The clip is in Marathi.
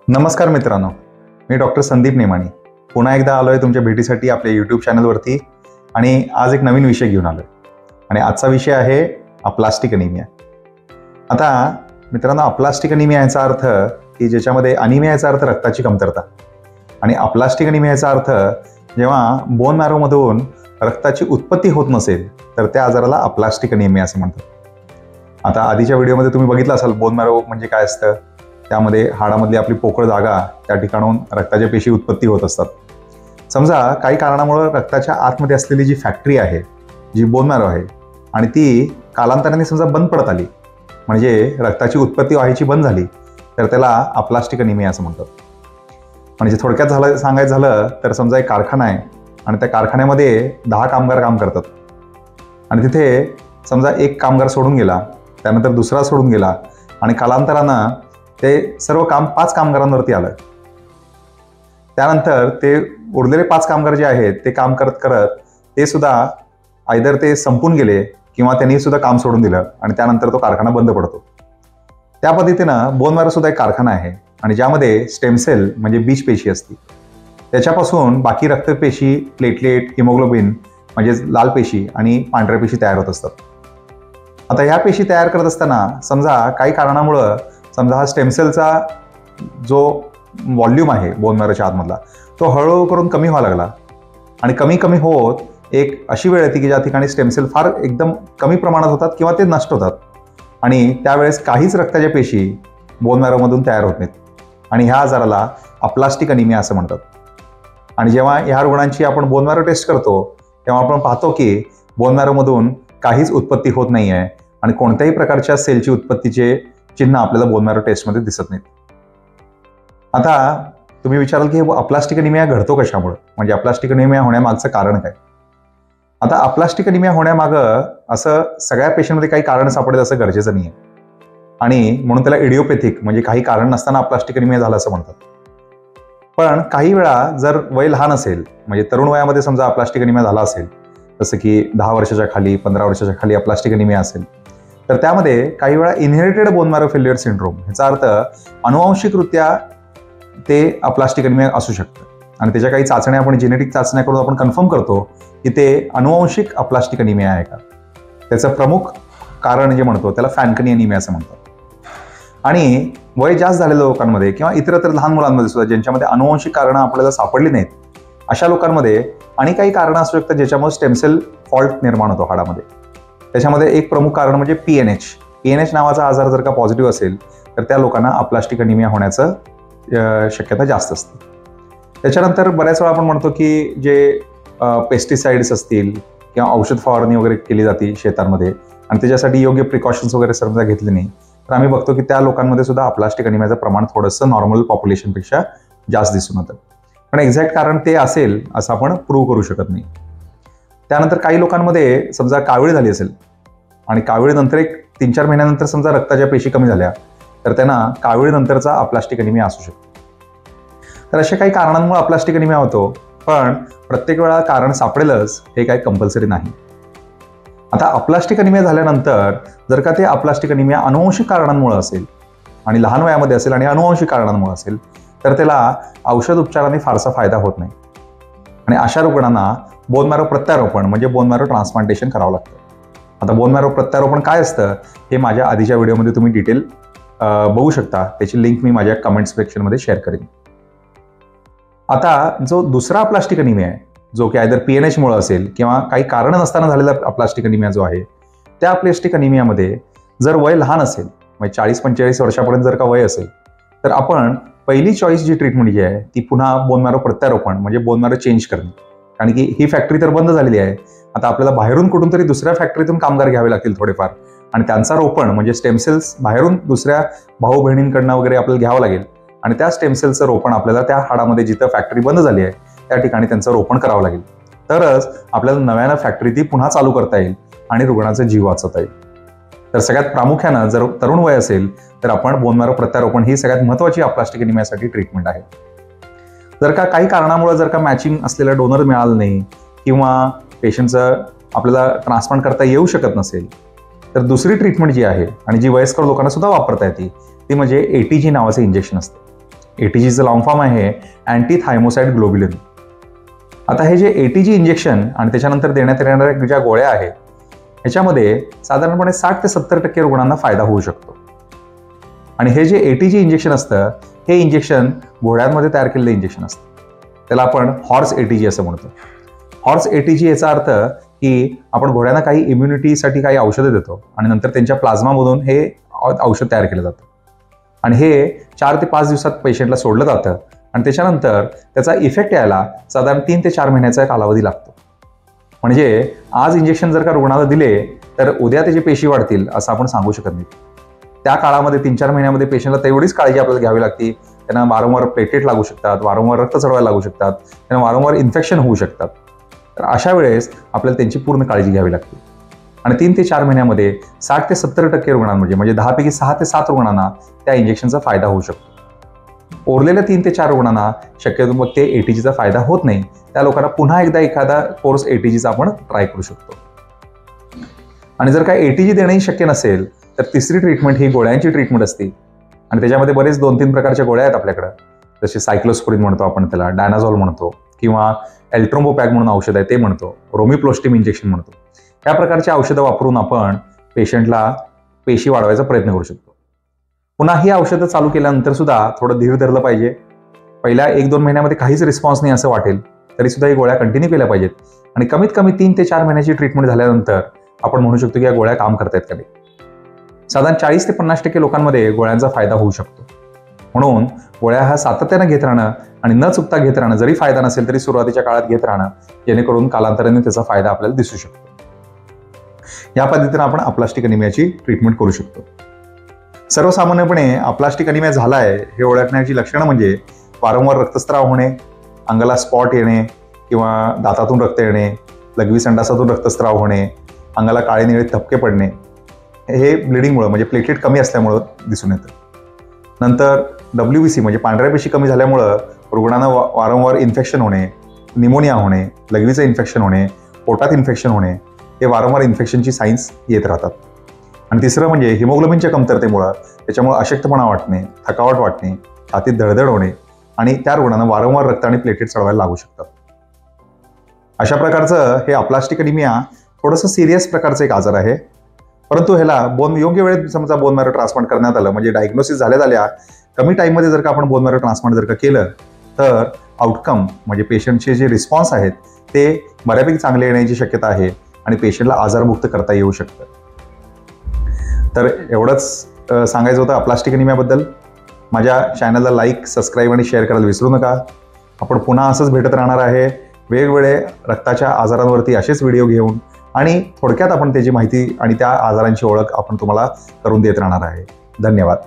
नमस्कार मित्रांनो, मी डॉक्टर संदीप नेमाणी पुन्हा एकदा आलो आहे तुमच्या भेटीसाठी आपल्या यूट्यूब चॅनलवरती. आणि आज एक नवीन विषय घेऊन आलो आहे आणि आजचा विषय आहे अप्लास्टिक अनिमिया. आता मित्रांनो, अप्लास्टिक अनिमिया याचा अर्थ की ज्याच्यामध्ये अनिमिया याचा अर्थ रक्ताची कमतरता आणि अप्लास्टिक अनिमिया याचा अर्थ जेव्हा बोन मॅरोमधून रक्ताची उत्पत्ती होत नसेल तर त्या आजाराला अप्लास्टिक अनिमिया असे म्हणतात. आता आधीच्या व्हिडिओमध्ये तुम्ही बघितलं असाल बोन मॅरो म्हणजे काय असतं. त्यामध्ये हाडामधली आपली पोकळ जागा त्या ठिकाणून रक्ताच्या पेशी उत्पत्ती होत असतात. समजा काही कारणामुळे रक्ताच्या आतमध्ये असलेली जी फॅक्टरी आहे, जी बोन मॅरो आहे, आणि ती कालांतराने समजा बंद पडत आली, म्हणजे रक्ताची उत्पत्ती व्हायची बंद झाली, तर त्याला अप्लास्टिक अनिमिया असं म्हणतात. म्हणजे थोडक्यात सांगायचं झालं तर समजा एक कारखाना आहे आणि त्या कारखान्यामध्ये 10 कामगार काम करतात आणि तिथे समजा एक कामगार सोडून गेला, त्यानंतर दुसरा सोडून गेला आणि कालांतरानं ते सर्व काम 5 कामगारांवरती आलं. त्यानंतर ते उरलेले 5 कामगार जे आहेत ते काम करत करत ते सुद्धा आयदर ते संपून गेले किंवा त्यांनी सुद्धा काम सोडून दिलं आणि त्यानंतर तो कारखाना बंद पडतो. त्या पद्धतीनं बोन मॅरो सुद्धा एक कारखाना आहे आणि ज्यामध्ये स्टेमसेल म्हणजे बीजपेशी असते. त्याच्यापासून बाकी रक्तपेशी, प्लेटलेट, हिमोग्लोबिन म्हणजे लाल पेशी आणि पांढऱ्या पेशी तयार होत असतात. आता ह्या पेशी तयार करत असताना समजा काही कारणामुळं समजा हा स्टेमसेलचा जो व्हॉल्यूम आहे बोन मॅरोच्या आतमधला तो हळूहळू करून कमी व्हायला लागला आणि कमी कमी होत एक अशी वेळ येते की ज्या ठिकाणी स्टेमसेल फार एकदम कमी प्रमाणात होतात किंवा ते नष्ट होतात आणि त्यावेळेस काहीच रक्ताच्या पेशी बोन मॅरोमधून तयार होत नाहीत आणि ह्या आजाराला अप्लास्टिक अनिमिया असं म्हणतात. आणि जेव्हा ह्या रुग्णांची आपण बोन मॅरो टेस्ट करतो तेव्हा आपण पाहतो की बोन मॅरोमधून काहीच उत्पत्ती होत नाही आहे आणि कोणत्याही प्रकारच्या सेलची उत्पत्तीचे चिन्ह आपल्याला बोन मॅरो टेस्टमध्ये दिसत नाहीत. आता तुम्ही विचाराल की अप्लास्टिक अनिमिया घडतो कशामुळे, म्हणजे अप्लास्टिक अनिमिया होण्यामागचं कारण काय. आता अप्लास्टिक अनिमिया होण्यामागं असं सगळ्या पेशंटमध्ये काही कारण सापडेल असं गरजेचं नाही आहे आणि म्हणून त्याला इडिओपॅथिक म्हणजे काही कारण नसताना अप्लास्टिक अनिमिया झालं असं म्हणतात. पण काही वेळा जर वय लहान असेल, म्हणजे तरुण वयामध्ये समजा अप्लास्टिक अनिमिया झाला असेल, जसं की 10 वर्षाच्या खाली, 15 वर्षाच्या खाली अप्लास्टिक अनिमिया असेल, तर त्यामध्ये काही वेळा inherited bone marrow failure syndrome ह्याचा अर्थ अनुवांशिकरित्या ते अप्लास्टिक अनिमिया असू शकतं आणि त्याच्या काही चाचण्या आपण जेनेटिक चाचण्या करून आपण कन्फर्म करतो की ते अनुवांशिक अप्लास्टिक अनिमिया आहे का. त्याचं प्रमुख कारण जे म्हणतो त्याला फॅनकनी अनिमिया असं म्हणतात. आणि वय जास्त झालेल्या लोकांमध्ये किंवा इतरत्र लहान मुलांमध्ये सुद्धा ज्यांच्यामध्ये अनुवांशिक कारणं आपल्याला सापडली नाहीत, अशा लोकांमध्ये आणि काही कारणं असू शकतात ज्याच्यामुळे स्टेमसेल फॉल्ट निर्माण होतो हाडामध्ये. त्याच्यामध्ये एक प्रमुख कारण म्हणजे पीएनएच नावाचा आजार जर का पॉझिटिव्ह असेल तर त्या लोकांना अप्लास्टिक अनिमिया होण्याचं शक्यता जास्त असते. त्याच्यानंतर बऱ्याच वेळा आपण म्हणतो की जे पेस्टिसाइड्स असतील किंवा औषध फवारणी वगैरे केली जाते शेतांमध्ये आणि त्याच्यासाठी योग्य प्रिकॉशन्स वगैरे समजा घेतले नाही तर आम्ही बघतो की त्या लोकांमध्ये सुद्धा अप्लास्टिक अनिमियाचं प्रमाण थोडंसं नॉर्मल पॉप्युलेशनपेक्षा जास्त दिसून येतं. पण एक्झॅक्ट कारण ते असेल असं आपण प्रूव्ह करू शकत नाही. त्यानंतर काही लोकांमध्ये समजा कावीळ झाली असेल आणि कावीळनंतर एक 3-4 महिन्यानंतर समजा रक्ताच्या पेशी कमी झाल्या तर त्यांना कावीळनंतरचा अप्लास्टिक अनिमिया असू शकतो. तर अशा काही कारणांमुळे अप्लास्टिक अनिमिया होतो, पण प्रत्येक वेळा कारण सापडेलच हे काही कंपल्सरी नाही. आता अप्लास्टिक अनिमिया झाल्यानंतर जर का ते अप्लास्टिक अनिमिया अनुवांशिक कारणांमुळे असेल आणि लहान वयामध्ये असेल आणि अनुवांशिक कारणांमुळे असेल तर त्याला औषध उपचाराने फारसा फायदा होत नाही आणि अशा रुग्णांना बोन मॅरो प्रत्यारोपण म्हणजे बोन मॅरो ट्रान्सप्लांटेशन करावं लागतं. आता बोन मॅरो प्रत्यारोपण काय असतं हे माझ्या आधीच्या व्हिडिओमध्ये तुम्ही डिटेल बघू शकता. त्याची लिंक मी माझ्या कमेंट सेक्शनमध्ये शेअर करेन. आता जो दुसरा अप्लास्टिक अनिमिया आहे जो की आयदर पीएनएचमुळे असेल किंवा काही कारण नसताना झालेला अप्लास्टिक अनिमिया जो आहे, त्या अप्लास्टिक अनिमियामध्ये जर वय लहान असेल म्हणजे 40-45 वर्षापर्यंत जर का वय असेल तर आपण पहिली चॉईस जी ट्रीटमेंट जी आहे ती पुन्हा बोन मॅरो प्रत्यारोपण म्हणजे बोन मॅरो चेंज करणे. कारण की ही फॅक्टरी तर बंद झालेली आहे. आता आपल्याला बाहेरून कुठून तरी दुसऱ्या फॅक्टरीतून कामगार घ्यावे लागतील थोडेफार आणि त्यांचा रोपण म्हणजे स्टेमसेल्स बाहेरून दुसऱ्या भाऊ बहिणींकडनं वगैरे आपल्याला घ्यावं लागेल आणि त्या स्टेमसेलचं रोपण आपल्याला त्या हाडामध्ये जिथं फॅक्टरी बंद झाली आहे त्या ठिकाणी त्यांचं रोपण करावं लागेल. तरच आपल्याला नव्यानं फॅक्टरी ती पुन्हा चालू करता येईल आणि रुग्णाचा जीव वाचवता येईल. तर सगळ्यात प्रामुख्यानं जर तरुण वय असेल तर आपण बोन मॅरो प्रत्यारोपण ही सगळ्यात महत्त्वाची अप्लास्टिक अनिमियासाठी ट्रीटमेंट आहे. जर का काही कारणामुळे जर का मॅचिंग असलेला डोनर मिळाला नाही किंवा पेशंटचं आपल्याला ट्रान्सप्लांट करता येऊ शकत नसेल तर दुसरी ट्रीटमेंट जी आहे आणि जी वयस्कर लोकांना सुद्धा वापरता येते ती म्हणजे ATG नावाचं इंजेक्शन असतं. ATGचं लॉंग फॉर्म आहे अँटी थायमोसाइड ग्लोब्युलिन. आता हे जे ATG इंजेक्शन आणि त्याच्यानंतर देण्यात येणाऱ्या ज्या गोळ्या आहेत ह्याच्यामध्ये साधारणपणे 60 ते 70% रुग्णांना फायदा होऊ शकतो. आणि हे जे ATG इंजेक्शन असतं हे इंजेक्शन घोड्यांमध्ये तयार केलेलं इंजेक्शन असतं. त्याला आपण हॉर्स ATG असं म्हणतो. हॉर्स ATG याचा अर्थ की आपण घोड्यांना काही इम्युनिटीसाठी काही औषधं देतो आणि नंतर त्यांच्या प्लाझ्मामधून हे औषध तयार केलं जातं आणि हे 4 ते 5 दिवसात पेशंटला सोडलं जातं आणि त्याच्यानंतर त्याचा इफेक्ट यायला साधारण 3 ते 4 महिन्याचा कालावधी लागतो. म्हणजे आज इंजेक्शन जर का रुग्णाला दिले तर उद्या त्याची पेशी वाढतील असं आपण सांगू शकत नाही. त्या काळामध्ये 3-4 महिन्यामध्ये पेशंटला तेवढीच काळजी आपल्याला घ्यावी लागते. त्यांना वारंवार प्लेटलेट लागू शकतात, वारंवार रक्त चढवायला लागू शकतात, त्यांना वारंवार इन्फेक्शन होऊ शकतात. तर अशा वेळेस आपल्याला त्यांची पूर्ण काळजी घ्यावी लागते. आणि 3 ते 4 महिन्यामध्ये 60 ते 70% रुग्णांमध्ये म्हणजे 10 पैकी 6 ते 7 रुग्णांना त्या इंजेक्शनचा फायदा होऊ शकतो. उरलेल्या 3 ते 4 रुग्णांना शक्यतो मग ते ATGचा फायदा होत नाही. त्या लोकांना पुन्हा एकदा एखादा कोर्स ATGचा आपण ट्राय करू शकतो. आणि जर का ATG देणंही शक्य नसेल तर तिसरी ट्रीटमेंट ही गोळ्यांची ट्रीटमेंट असते आणि त्याच्यामध्ये बरेच 2-3 प्रकारच्या गोळ्या आहेत आपल्याकडं. जसे सायक्लोस्पोरिन म्हणतो आपण त्याला, डायनाझॉल म्हणतो किंवा एल्ट्रोम्बोपॅक म्हणून औषध आहे ते म्हणतो, रोमिप्लोस्टिम इंजेक्शन म्हणतो. या प्रकारची औषधं वापरून आपण पेशंटला पेशी वाढवायचा प्रयत्न करू शकतो. पुन्हा ही औषधं चालू केल्यानंतर सुद्धा थोडं धीर धरलं पाहिजे. पहिल्या 1-2 महिन्यामध्ये काहीच रिस्पॉन्स नाही असं वाटेल तरी सुद्धा ही गोळ्या कंटिन्यू केल्या पाहिजेत आणि कमीत कमी 3 ते 4 महिन्याची ट्रीटमेंट झाल्यानंतर आपण म्हणू शकतो की या गोळ्या काम करतायत का नाही. साधारण 40 ते 50% लोकांमध्ये गोळ्यांचा फायदा होऊ शकतो. म्हणून गोळ्या हा सातत्यानं घेत राहणं आणि न चुकता घेत राहणं, जरी फायदा नसेल तरी सुरुवातीच्या काळात घेत राहणं, जेणेकरून कालांतराने त्याचा फायदा आपल्याला दिसू शकतो. या पद्धतीने आपण अप्लास्टिक अनिमियाची ट्रीटमेंट करू शकतो. सर्वसामान्यपणे अप्लास्टिक अनिमिया झालाय हे ओळखण्याची लक्षणं म्हणजे वारंवार रक्तस्राव होणे, अंगाला स्पॉट येणे किंवा दातातून रक्त येणे, लघवी संडासातून रक्तस्राव होणे, अंगाला काळे निळे धपके पडणे, हे ब्लिडिंगमुळे म्हणजे प्लेटलेट कमी असल्यामुळं दिसून येतं. नंतर WBC म्हणजे पांढऱ्या पेशी कमी झाल्यामुळं रुग्णांना वारंवार इन्फेक्शन होणे, निमोनिया होणे, लघवीचं इन्फेक्शन होणे, पोटात इन्फेक्शन होणे, हे वारंवार इन्फेक्शनची साईन्स येत राहतात. आणि तिसरं म्हणजे हिमोग्लोबिनच्या कमतरतेमुळं त्याच्यामुळे अशक्तपणा वाटणे, थकावट वाटणे, छातीत धडधड होणे आणि त्या रुग्णांना वारंवार रक्त आणि प्लेटलेट चढवायला लागू शकतात. अशा प्रकारचं हे अप्लास्टिक अनिमिया थोडंसं सिरियस प्रकारचं एक आजार आहे. परंतु ह्याला योग्य वेळेत समजा बोन मॅरो ट्रान्सप्लांट करण्यात आलं म्हणजे डायग्नोसिस झाल्या कमी टाईममध्ये जर का आपण बोन मॅरो ट्रान्सप्लांट जर का केलं तर आउटकम म्हणजे पेशंटचे जे रिस्पॉन्स आहेत ते बऱ्यापैकी चांगले येण्याची शक्यता आहे आणि पेशंटला आजारमुक्त करता येऊ शकतं. तर एवढंच सांगायचं होतं अप्लास्टिक अनिमियाबद्दल. माझ्या चॅनलला लाईक, सबस्क्राईब आणि शेअर करायला विसरू नका. आपण पुन्हा असंच भेटत राहणार आहे वेगवेगळे रक्ताच्या आजारांवरती असेच व्हिडिओ घेऊन आणि थोडक्यात आपण त्याची माहिती आणि त्या आजारांची ओळख आपण तुम्हाला करून देत राहणार आहे. धन्यवाद.